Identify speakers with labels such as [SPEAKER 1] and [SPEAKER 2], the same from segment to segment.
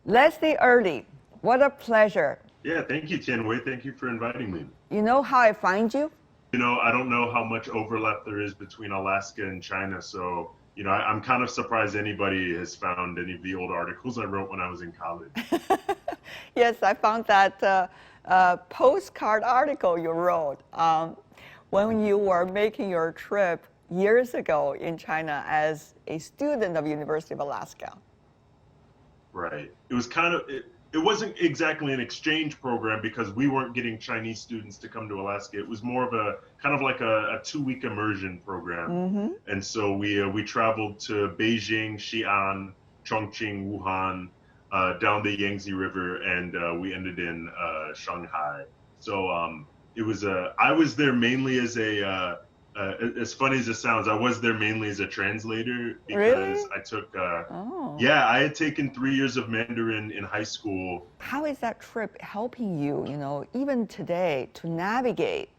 [SPEAKER 1] Wesley Early, what a pleasure.
[SPEAKER 2] Yeah, thank you, Tian Wei. Thank you for inviting me.
[SPEAKER 1] You know how I find you?
[SPEAKER 2] I don't know how much overlap there is between Alaska and China, so, I'm kind of surprised anybody has found any of the old articles I wrote when I was in college.
[SPEAKER 1] Yes, I found that postcard article you wrote when you were making your trip years ago in China as a student of University of Alaska.
[SPEAKER 2] Right. It was it wasn't exactly an exchange program because we weren't getting Chinese students to come to Alaska. It was more of a kind of like a 2-week immersion program.
[SPEAKER 1] Mm-hmm.
[SPEAKER 2] And so we traveled to Beijing, Xi'an, Chongqing, Wuhan, down the Yangtze River, and we ended in Shanghai. So I was there mainly as as funny as it sounds, I was there mainly as a translator because
[SPEAKER 1] Really?
[SPEAKER 2] I took,
[SPEAKER 1] Oh.
[SPEAKER 2] yeah, I had taken 3 years of Mandarin in high school.
[SPEAKER 1] How is that trip helping you, even today to navigate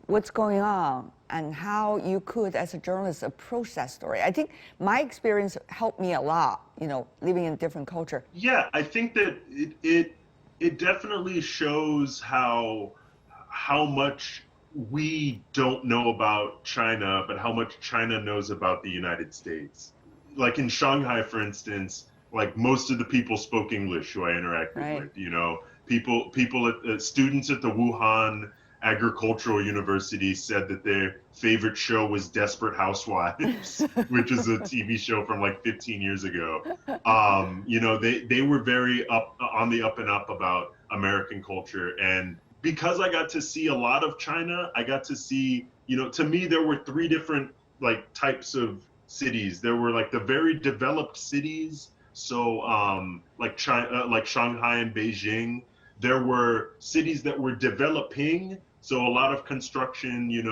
[SPEAKER 1] what's going on and how you could, as a journalist, approach that story? I think my experience helped me a lot, living in a different culture.
[SPEAKER 2] Yeah, I think that it definitely shows how much we don't know about China, but how much China knows about the United States. Like in Shanghai, for instance, like most of the people spoke English who I interacted
[SPEAKER 1] Right.
[SPEAKER 2] with. Students at the Wuhan Agricultural University said that their favorite show was Desperate Housewives, which is a TV show from like 15 years ago. They were very on the up and up about American culture. And because I got to see a lot of China, I got to see, to me, there were 3 different like types of cities. There were like the very developed cities. So like China, like Shanghai and Beijing. There were cities that were developing. So a lot of construction, you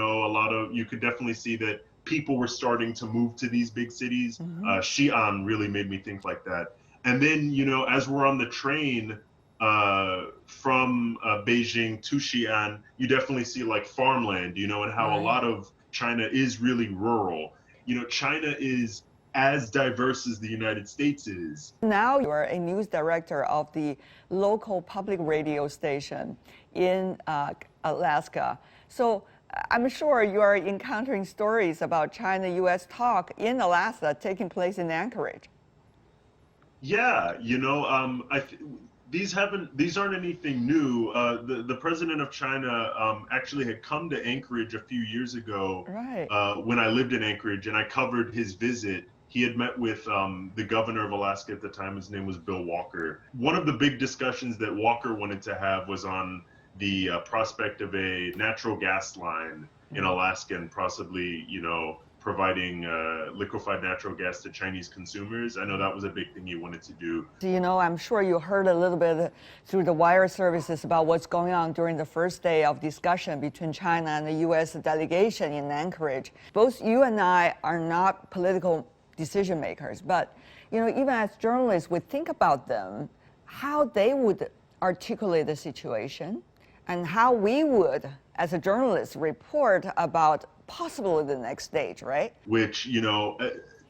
[SPEAKER 2] could definitely see that people were starting to move to these big cities.
[SPEAKER 1] Mm-hmm.
[SPEAKER 2] Xi'an really made me think like that. And then, as we're on the train, from Beijing to Xi'an, you definitely see like farmland, and how
[SPEAKER 1] Right.
[SPEAKER 2] a lot of China is really rural. China is as diverse as the United States is.
[SPEAKER 1] Now you are a news director of the local public radio station in Alaska. So I'm sure you are encountering stories about China-U.S. talk in Alaska taking place in Anchorage.
[SPEAKER 2] Yeah, these aren't anything new. The president of China actually had come to Anchorage a few years ago.
[SPEAKER 1] Right.
[SPEAKER 2] When I lived in Anchorage, and I covered his visit. He had met with the governor of Alaska at the time. His name was Bill Walker. One of the big discussions that Walker wanted to have was on the prospect of a natural gas line in Alaska and possibly, providing liquefied natural gas to Chinese consumers. I know that was a big thing he wanted to do.
[SPEAKER 1] I'm sure you heard a little bit through the wire services about what's going on during the first day of discussion between China and the U.S. delegation in Anchorage. Both you and I are not political decision makers, but even as journalists, we think about them, how they would articulate the situation, and how we would, as a journalist, report about possibly the next stage, right?
[SPEAKER 2] Which,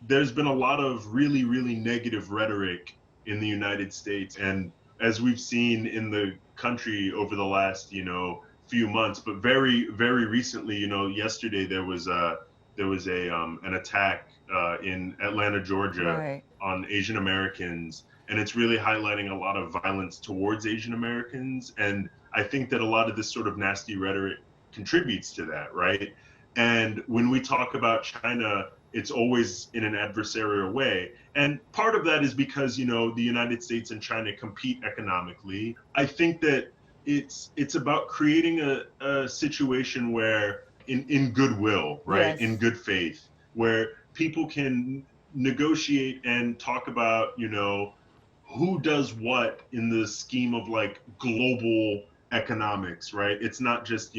[SPEAKER 2] there's been a lot of really, really negative rhetoric in the United States. And as we've seen in the country over the last, few months, but very, very recently, yesterday there was an attack in Atlanta, Georgia,
[SPEAKER 1] Right.
[SPEAKER 2] on Asian Americans. And it's really highlighting a lot of violence towards Asian Americans. And I think that a lot of this sort of nasty rhetoric contributes to that, right? And when we talk about China, it's always in an adversarial way. And part of that is because, the United States and China compete economically. I think that it's about creating a situation where in goodwill, right?
[SPEAKER 1] Yes.
[SPEAKER 2] In good faith, where people can negotiate and talk about, who does what in the scheme of like global economics, right? It's not just,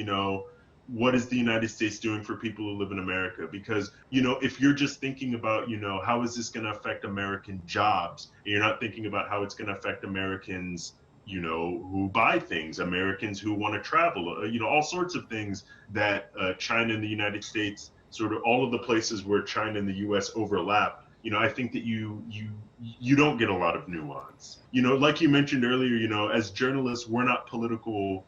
[SPEAKER 2] what is the United States doing for people who live in America? Because, if you're just thinking about, how is this going to affect American jobs, and you're not thinking about how it's going to affect Americans, who buy things, Americans who want to travel, all sorts of things that China and the United States, sort of all of the places where China and the U.S. overlap, I think that you don't get a lot of nuance. Like you mentioned earlier, as journalists, we're not political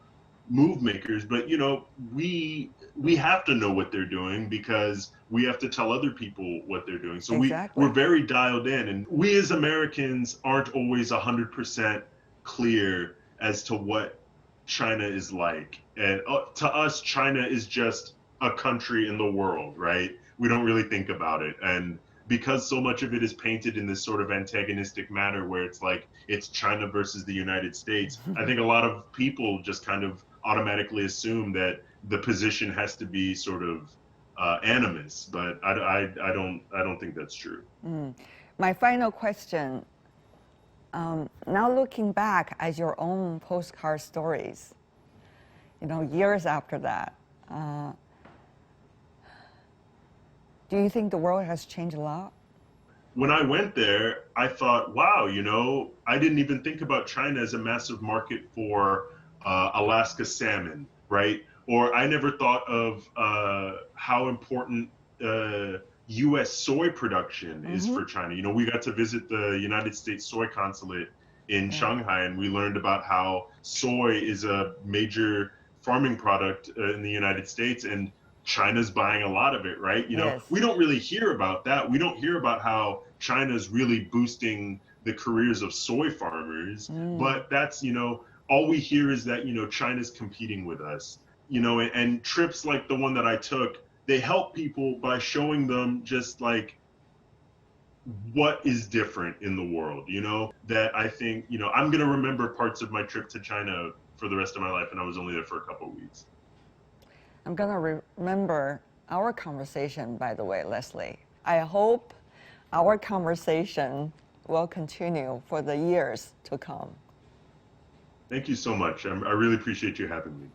[SPEAKER 2] move makers, but we have to know what they're doing because we have to tell other people what they're doing. So
[SPEAKER 1] Exactly.
[SPEAKER 2] we're very dialed in, and we as Americans aren't always 100% clear as to what China is like. And to us, China is just a country in the world, right? We don't really think about it. And because so much of it is painted in this sort of antagonistic manner where it's like it's China versus the United States, I think a lot of people just kind of automatically assume that the position has to be sort of animus, but I don't think that's true.
[SPEAKER 1] My final question, now looking back at your own postcard stories, years after that, do you think the world has changed a lot?
[SPEAKER 2] When I went there, I thought, wow, I didn't even think about China as a massive market for Alaska salmon, right? Or I never thought of how important U.S. soy production is for China. We got to visit the United States soy consulate in Shanghai, and we learned about how soy is a major farming product in the United States, and China's buying a lot of it, right?
[SPEAKER 1] Yes.
[SPEAKER 2] We don't really hear about that. We don't hear about how China's really boosting the careers of soy farmers, but that's, all we hear is that, China's competing with us, and trips like the one that I took, they help people by showing them just like what is different in the world, that I think, I'm going to remember parts of my trip to China for the rest of my life, and I was only there for a couple of weeks.
[SPEAKER 1] I'm going to remember our conversation, by the way, Leslie. I hope our conversation will continue for the years to come.
[SPEAKER 2] Thank you so much. I really appreciate you having me.